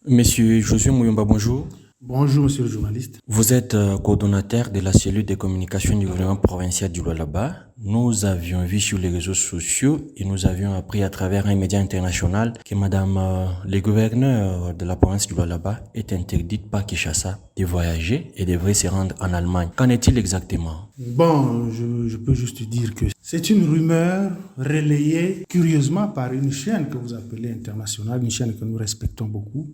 Monsieur Josué Mouyomba, bonjour. Bonjour, monsieur le journaliste. Vous êtes coordonnateur de la cellule de communication du gouvernement provincial du Lualaba. Nous avions vu sur les réseaux sociaux et nous avions appris à travers un média international que madame le gouverneur de la province du Lualaba est interdite par Kinshasa de voyager et devrait se rendre en Allemagne. Qu'en est-il exactement? Bon, je peux juste dire que c'est une rumeur relayée curieusement par une chaîne que vous appelez internationale, une chaîne que nous respectons beaucoup.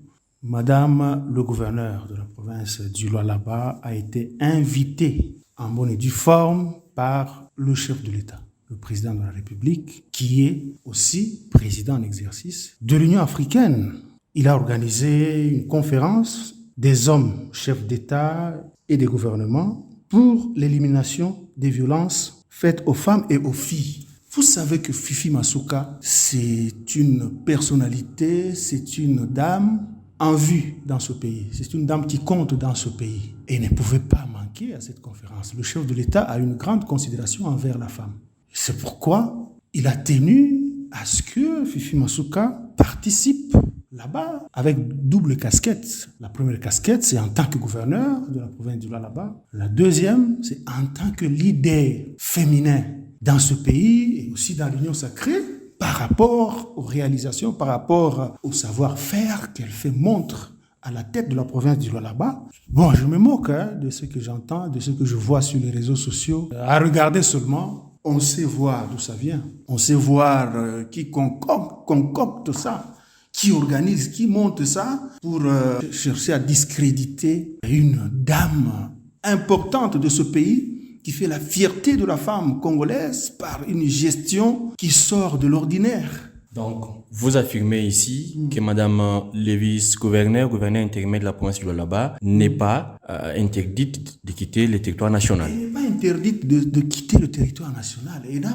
Madame le gouverneur de la province du Lualaba a été invitée en bonne et due forme par le chef de l'État, le président de la République, qui est aussi président en exercice de l'Union africaine. Il a organisé une conférence des hommes chefs d'État et des gouvernements pour l'élimination des violences faites aux femmes et aux filles. Vous savez que Fifi Masuka, c'est une personnalité, c'est une dame en vue dans ce pays. C'est une dame qui compte dans ce pays et ne pouvait pas manquer à cette conférence. Le chef de l'État a une grande considération envers la femme. C'est pourquoi il a tenu à ce que Fifi Masuka participe là-bas avec double casquette. La première casquette, c'est en tant que gouverneur de la province du Lualaba. La deuxième, c'est en tant que leader féminin dans ce pays et aussi dans l'Union sacrée, par rapport aux réalisations, par rapport au savoir-faire qu'elle fait montre à la tête de la province du Lualaba. Bon, je me moque de ce que j'entends, de ce que je vois sur les réseaux sociaux. À regarder seulement, on sait voir d'où ça vient. On sait voir qui concocte ça, qui organise, qui monte ça pour chercher à discréditer une dame importante de ce pays qui fait la fierté de la femme congolaise par une gestion qui sort de l'ordinaire. Donc, vous affirmez ici que madame le vice-gouverneur, gouverneur intérimaire de la province du Lualaba, n'est pas interdite de quitter le territoire national. Elle n'est pas interdite de quitter le territoire national. Elle n'a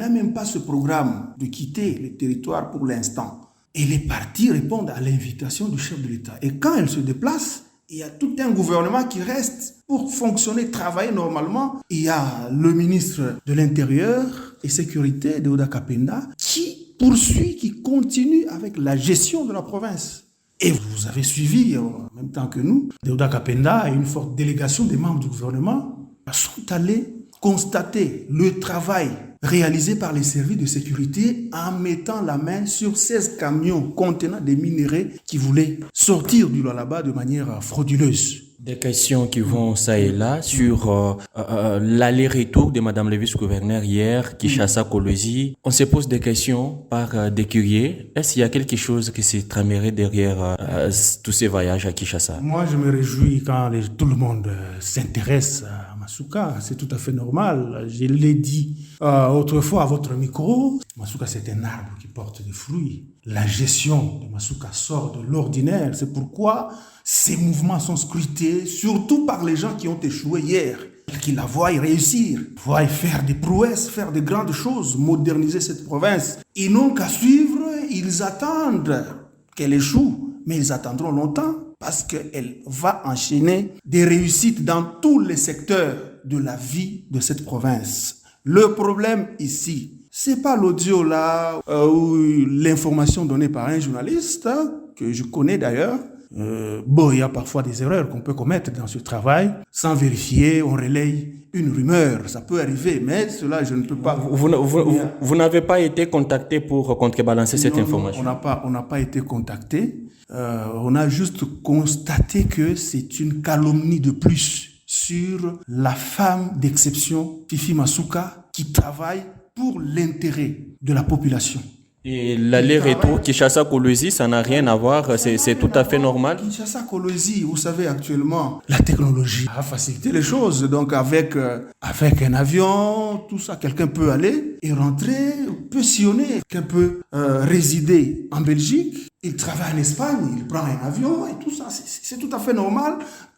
même pas ce programme de quitter le territoire pour l'instant. Et les partis répondent à l'invitation du chef de l'État. Et quand elle se déplace, il y a tout un gouvernement qui reste pour fonctionner, travailler normalement. Il y a le ministre de l'Intérieur et Sécurité, Deoda Kapenda, qui poursuit, qui continue avec la gestion de la province. Et vous avez suivi, en même temps que nous, Deoda Kapenda et une forte délégation des membres du gouvernement sont allés constater le travail réalisé par les services de sécurité en mettant la main sur 16 camions contenant des minerais qui voulaient sortir du Lualaba de manière frauduleuse. Des questions qui vont ça et là sur l'aller-retour de madame le vice-gouverneur hier, Kinshasa-Kolwezi. On se pose des questions par des curieux. Est-ce qu'il y a quelque chose qui se tramerait derrière tous ces voyages à Kinshasa? Moi, je me réjouis quand tout le monde s'intéresse à Masuka. C'est tout à fait normal. Je l'ai dit autrefois à votre micro. Masuka, c'est un arbre qui porte des fruits. La gestion de Masuka sort de l'ordinaire. C'est pourquoi ces mouvements sont scrutés, surtout par les gens qui ont échoué hier, qui la voient réussir, voient faire des prouesses, faire de grandes choses, moderniser cette province. Ils n'ont qu'à suivre, ils attendent qu'elle échoue, mais ils attendront longtemps parce qu'elle va enchaîner des réussites dans tous les secteurs de la vie de cette province. Le problème ici, c'est pas l'audio là ou l'information donnée par un journaliste que je connais d'ailleurs. Il y a parfois des erreurs qu'on peut commettre dans ce travail. Sans vérifier, on relaye une rumeur. Ça peut arriver, mais cela, je ne peux pas... Vous n'avez pas été contacté pour contrebalancer cette information? On n'a pas été contacté. On a juste constaté que c'est une calomnie de plus sur la femme d'exception, Fifi Masuka, qui travaille pour l'intérêt de la population. Et l'aller-retour Kinshasa-Kolwezi, ça n'a rien à voir, c'est tout à fait normal. Kinshasa-Kolwezi, vous savez actuellement, la technologie a facilité les choses. Donc avec un avion, tout ça, quelqu'un peut aller et rentrer, peut sillonner, quelqu'un peut résider en Belgique, il travaille en Espagne, il prend un avion et tout ça, c'est tout à fait normal.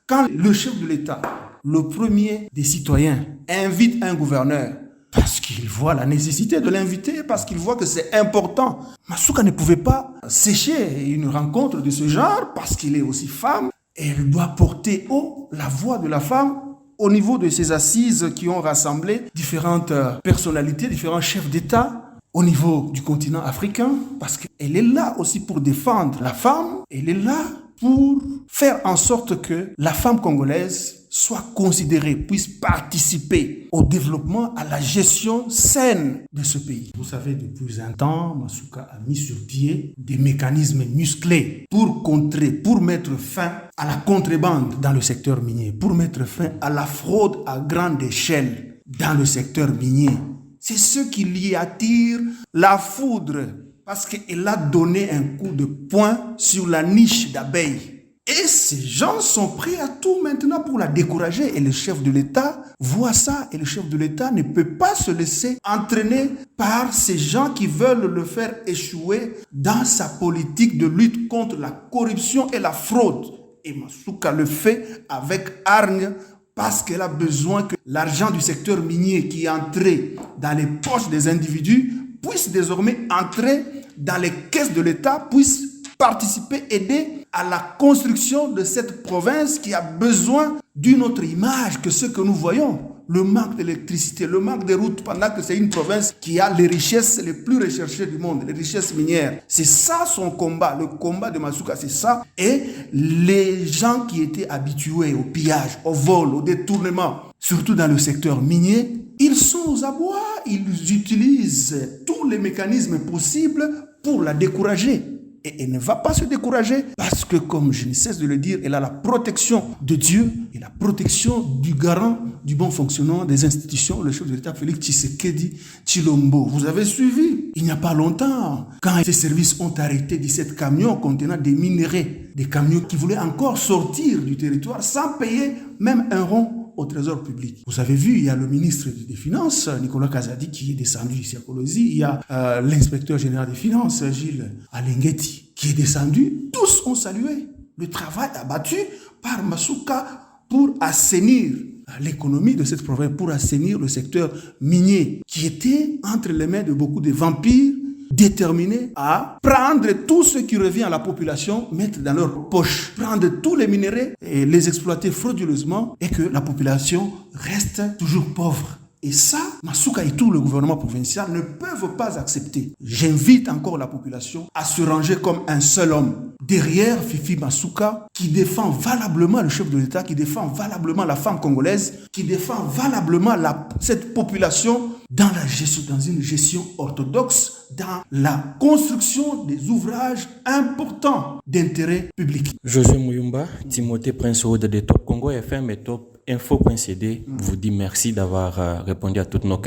Quand le chef de l'État, le premier des citoyens, invite un gouverneur, parce qu'il voit la nécessité de l'inviter, parce qu'il voit que c'est important. Masuka ne pouvait pas sécher une rencontre de ce genre, parce qu'il est aussi femme. Et elle doit porter haut la voix de la femme au niveau de ces assises qui ont rassemblé différentes personnalités, différents chefs d'État au niveau du continent africain, parce qu'elle est là aussi pour défendre la femme, elle est là pour faire en sorte que la femme congolaise soit considérée, puisse participer au développement, à la gestion saine de ce pays. Vous savez, depuis un temps, Masuka a mis sur pied des mécanismes musclés pour contrer, pour mettre fin à la contrebande dans le secteur minier, pour mettre fin à la fraude à grande échelle dans le secteur minier. C'est ce qui lui attire la foudre, parce qu'elle a donné un coup de poing sur la niche d'abeilles. Et ces gens sont prêts à tout maintenant pour la décourager. Et le chef de l'État voit ça, et le chef de l'État ne peut pas se laisser entraîner par ces gens qui veulent le faire échouer dans sa politique de lutte contre la corruption et la fraude. Et Masuka le fait avec hargne, parce qu'elle a besoin que l'argent du secteur minier qui est entré dans les poches des individus puisse désormais entrer dans les caisses de l'État, puisse participer, aider à la construction de cette province qui a besoin d'une autre image que ce que nous voyons. Le manque d'électricité, le manque de routes, pendant que c'est une province qui a les richesses les plus recherchées du monde, les richesses minières. C'est ça son combat, le combat de Masuka, c'est ça. Et les gens qui étaient habitués au pillage, au vol, au détournement, surtout dans le secteur minier, ils sont aux abois, ils utilisent tous les mécanismes possibles pour la décourager. Et elle ne va pas se décourager parce que, comme je ne cesse de le dire, elle a la protection de Dieu et la protection du garant du bon fonctionnement des institutions, le chef de l'État Félix Tshisekedi Tshilombo. Vous avez suivi, il n'y a pas longtemps, quand ces services ont arrêté 17 camions contenant des minerais, des camions qui voulaient encore sortir du territoire sans payer même un rond au trésor public. Vous avez vu, il y a le ministre des Finances, Nicolas Kazadi, qui est descendu ici à Kolosi. Il y a l'inspecteur général des Finances, Gilles Alengeti, qui est descendu. Tous ont salué le travail abattu par Masuka pour assainir l'économie de cette province, pour assainir le secteur minier, qui était entre les mains de beaucoup de vampires déterminés à prendre tout ce qui revient à la population, mettre dans leur poche, prendre tous les minéraux et les exploiter frauduleusement, et que la population reste toujours pauvre. Et ça, Masuka et tout le gouvernement provincial ne peuvent pas accepter. J'invite encore la population à se ranger comme un seul homme derrière Fifi Masuka, qui défend valablement le chef de l'État, qui défend valablement la femme congolaise, qui défend valablement cette population dans une gestion orthodoxe, dans la construction des ouvrages importants d'intérêt public. Josué Muyumba, Timothée Prince de Top Congo FM et Top Info.cd vous dit merci d'avoir répondu à toutes nos questions.